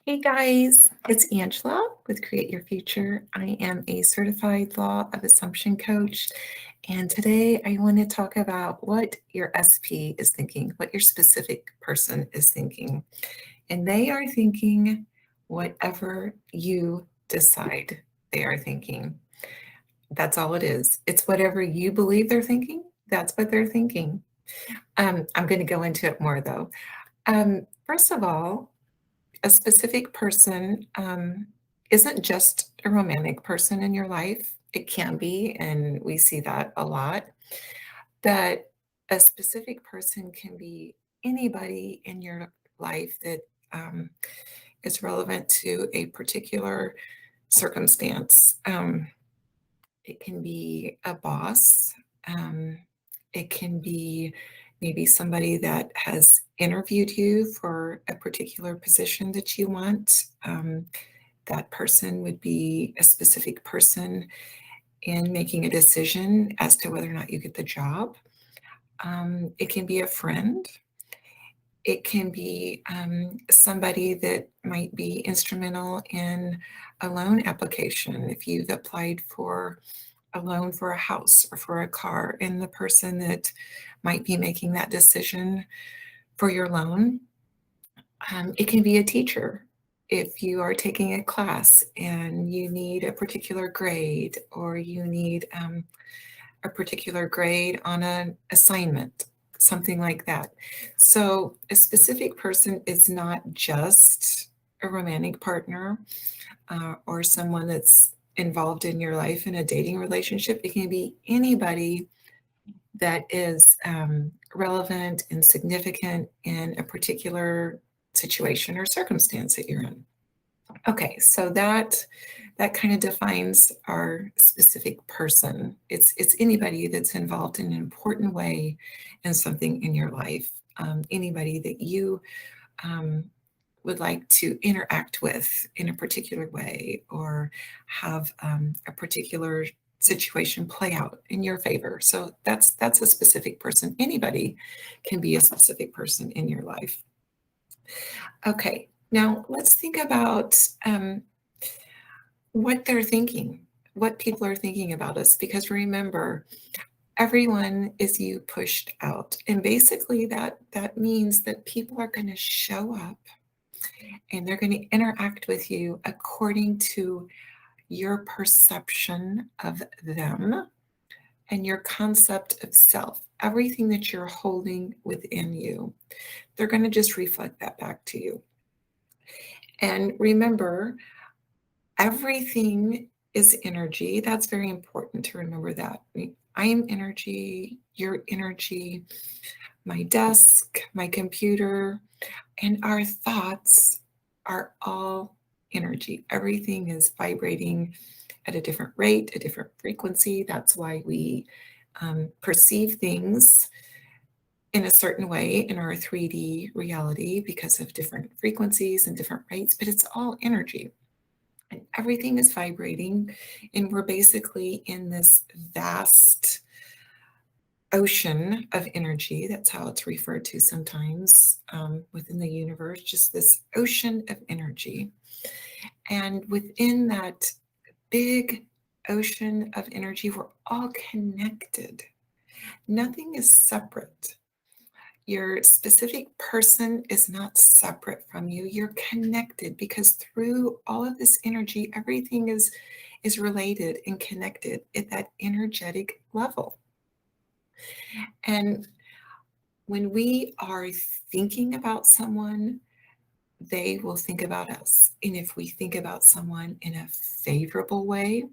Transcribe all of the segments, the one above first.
Hey guys, it's Angela with Create Your Future. I am a certified law of assumption coach, and today I want to talk about what your SP is thinking, what your specific person is thinking. And they are thinking whatever you decide they are thinking. That's all it is. It's whatever you believe they're thinking, that's what they're thinking. I'm going to go into it more though. First of all, a specific person isn't just a romantic person in your life. It can be, and we see that a lot. But a specific person can be anybody in your life that um, is relevant to a particular circumstance. It can be a boss. Um, it can be maybe somebody that has interviewed you for a particular position that you want. That person would be a specific person in making a decision as to whether or not you get the job. It can be a friend. It can be somebody that might be instrumental in a loan application. If you've applied for a loan for a house or for a car, and the person that might be making that decision for your loan. It can be a teacher. If you are taking a class and you need a particular grade, or you need a particular grade on an assignment, something like that. So, a specific person is not just a romantic partner or someone that's involved in your life in a dating relationship. It can be anybody that is relevant and significant in a particular situation or circumstance that you're in. Okay, so that kind of defines our specific person. It's anybody that's involved in an important way in something in your life. Anybody that you would like to interact with in a particular way, or have a particular situation play out in your favor. So that's a specific person. Anybody can be a specific person in your life. Okay, now let's think about what they're thinking, what people are thinking about us, because remember, everyone is you pushed out. And basically that means that people are going to show up and they're going to interact with you according to your perception of them and your concept of self, everything that you're holding within you. They're going to just reflect that back to you. And remember, everything is energy. That's very important to remember that. I am energy, your energy, my desk, my computer, and our thoughts are all energy. Everything is vibrating at a different rate, a different frequency. That's why we perceive things in a certain way in our 3D reality, because of different frequencies and different rates, but it's all energy. And everything is vibrating, and we're basically in this vast ocean of energy. That's how it's referred to sometimes within the universe, just this ocean of energy. And within that big ocean of energy, we're all connected. Nothing is separate. Your specific person is not separate from you. You're connected, because through all of this energy, everything is related and connected at that energetic level. And when we are thinking about someone, they will think about us. And if we think about someone in a favorable way,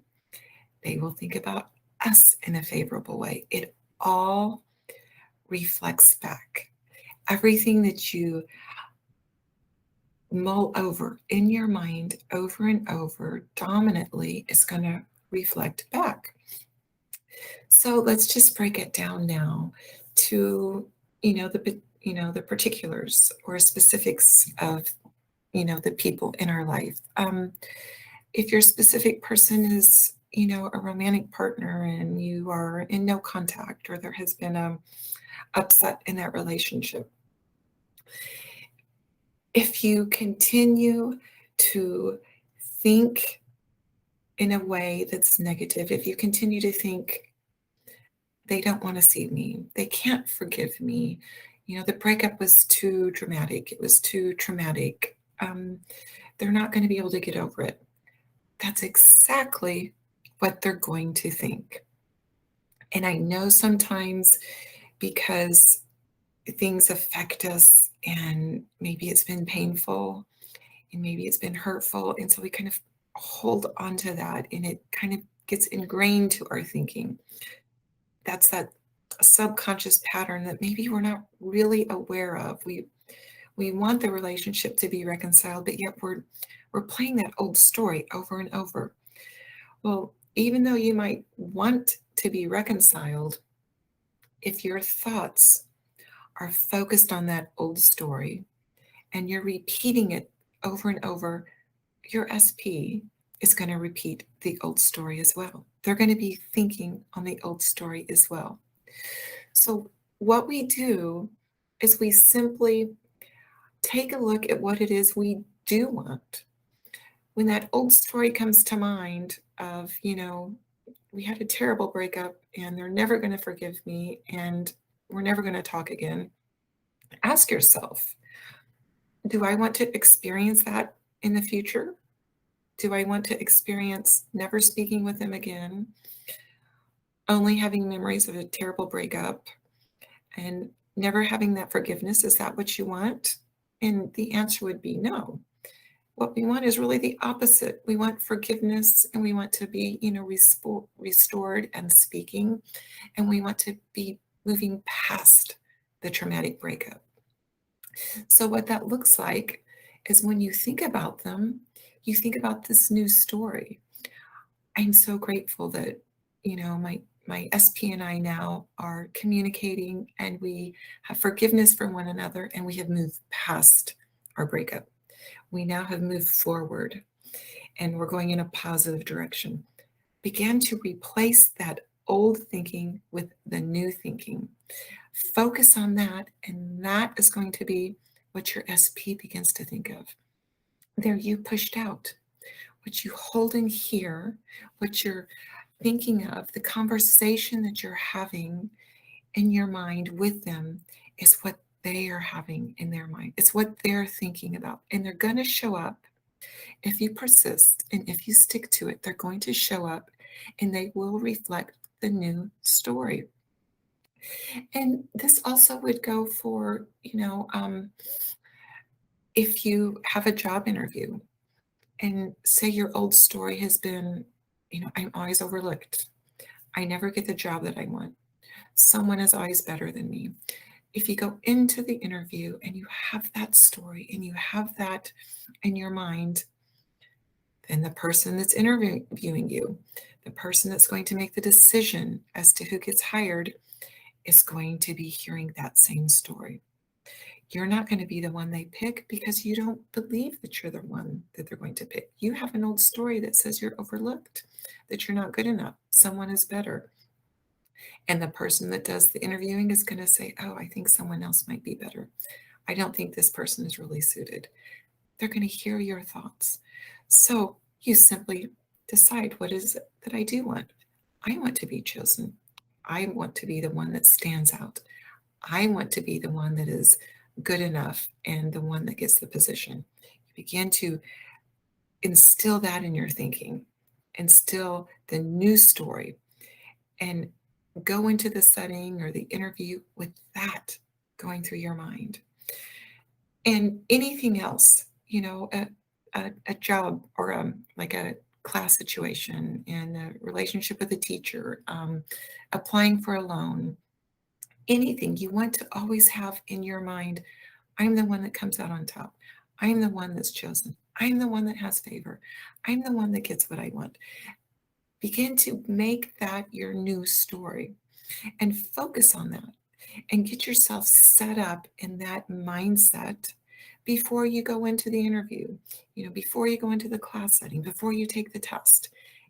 they will think about us in a favorable way. It all reflects back. Everything that you mull over in your mind over and over dominantly is going to reflect back. So let's just break it down now to the particulars or specifics of the people in our life. If your specific person is a romantic partner and you are in no contact, or there has been a upset in that relationship, if you continue to think in a way that's negative, if you continue to think, they don't want to see me, they can't forgive me, the breakup was too dramatic, it was too traumatic, they're not going to be able to get over it. That's exactly what they're going to think. And I know sometimes because things affect us and maybe it's been painful and maybe it's been hurtful. And so we kind of hold on to that and it kind of gets ingrained to our thinking. That's that subconscious pattern that maybe we're not really aware of. We want the relationship to be reconciled, but yet we're playing that old story over and over. Well, even though you might want to be reconciled, if your thoughts are focused on that old story and you're repeating it over and over, your SP is going to repeat the old story as well. They're going to be thinking on the old story as well. So, what we do is we simply take a look at what it is we do want. When that old story comes to mind of, we had a terrible breakup and they're never going to forgive me and we're never going to talk again, ask yourself, do I want to experience that in the future? Do I want to experience never speaking with them again, only having memories of a terrible breakup, and never having that forgiveness? Is that what you want? And the answer would be no. What we want is really the opposite. We want forgiveness and we want to be, restored and speaking, and we want to be moving past the traumatic breakup. So, what that looks like is when you think about them, you think about this new story. I'm so grateful that, my SP and I now are communicating and we have forgiveness for one another and we have moved past our breakup. We now have moved forward and we're going in a positive direction. Begin to replace that old thinking with the new thinking. Focus on that, and that is going to be what your SP begins to think of. There, you pushed out. What you hold in here, what you're thinking of, the conversation that you're having in your mind with them is what they are having in their mind. It's what they're thinking about. And they're going to show up if you persist and if you stick to it. They're going to show up and they will reflect the new story. And this also would go for, if you have a job interview and say your old story has been, I'm always overlooked. I never get the job that I want. Someone is always better than me. If you go into the interview and you have that story and you have that in your mind, then the person that's interviewing you, the person that's going to make the decision as to who gets hired, is going to be hearing that same story. You're not going to be the one they pick because you don't believe that you're the one that they're going to pick. You have an old story that says you're overlooked, that you're not good enough, someone is better. And the person that does the interviewing is going to say, oh, I think someone else might be better. I don't think this person is really suited. They're going to hear your thoughts. So you simply decide, what is it that I do want? I want to be chosen. I want to be the one that stands out. I want to be the one that is good enough and the one that gets the position. You begin to instill that in your thinking, instill the new story, and go into the setting or the interview with that going through your mind. And anything else, a job or like a class situation and a relationship with a teacher, applying for a loan, anything you want to always have in your mind, I'm the one that comes out on top. I'm the one that's chosen. I'm the one that has favor. I'm the one that gets what I want. Begin to make that your new story and focus on that and get yourself set up in that mindset before you go into the interview, before you go into the class setting, before you take the test.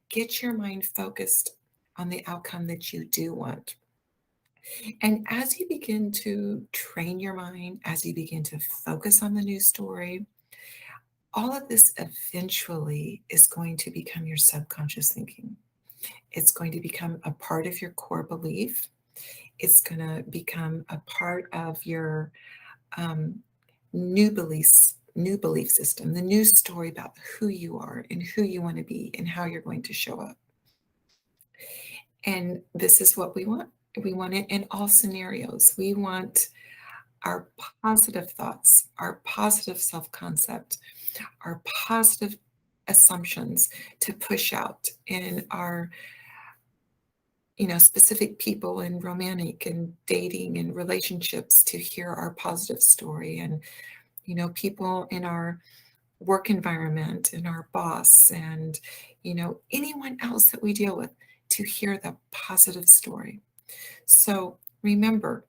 Get your mind focused on the outcome that you do want. And as you begin to train your mind, as you begin to focus on the new story, All of this eventually is going to become your subconscious thinking. It's going to become a part of your core belief. It's going to become a part of your um, new belief system, the new story about who you are and who you want to be and how you're going to show up. And this is what we want. We want it in all scenarios. We want our positive thoughts, our positive self concept, our positive assumptions to push out in our specific people in romantic and dating and relationships to hear our positive story, and people in our work environment and our boss and anyone else that we deal with to hear the positive story. So remember,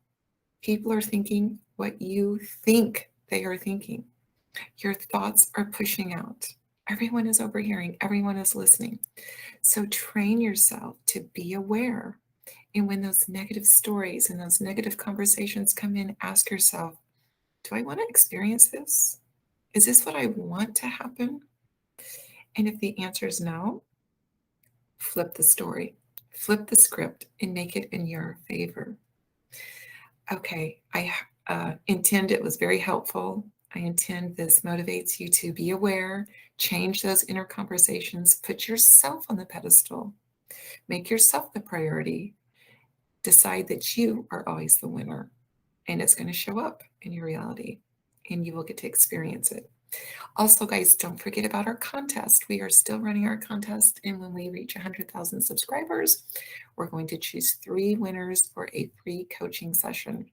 people are thinking what you think they are thinking. Your thoughts are pushing out. Everyone is overhearing, everyone is listening. So train yourself to be aware. And when those negative stories and those negative conversations come in, ask yourself, do I want to experience this? Is this what I want to happen? And if the answer is no, flip the story, flip the script, and make it in your favor. Okay, I intend it was very helpful. I intend this motivates you to be aware, change those inner conversations, put yourself on the pedestal, make yourself the priority, decide that you are always the winner, and it's going to show up in your reality, and you will get to experience it. Also, guys, don't forget about our contest. We are still running our contest, and when we reach 100,000 subscribers, we're going to choose 3 winners for a free coaching session.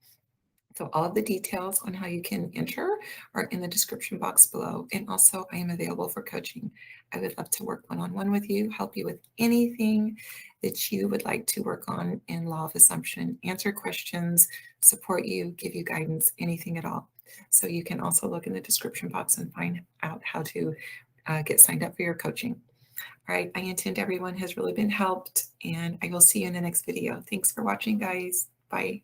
So all of the details on how you can enter are in the description box below. And also, I am available for coaching. I would love to work one-on-one with you, help you with anything that you would like to work on in law of assumption, answer questions, support you, give you guidance, anything at all. So you can also look in the description box and find out how to get signed up for your coaching. All right, I intend everyone has really been helped, and I will see you in the next video. Thanks for watching, guys. Bye.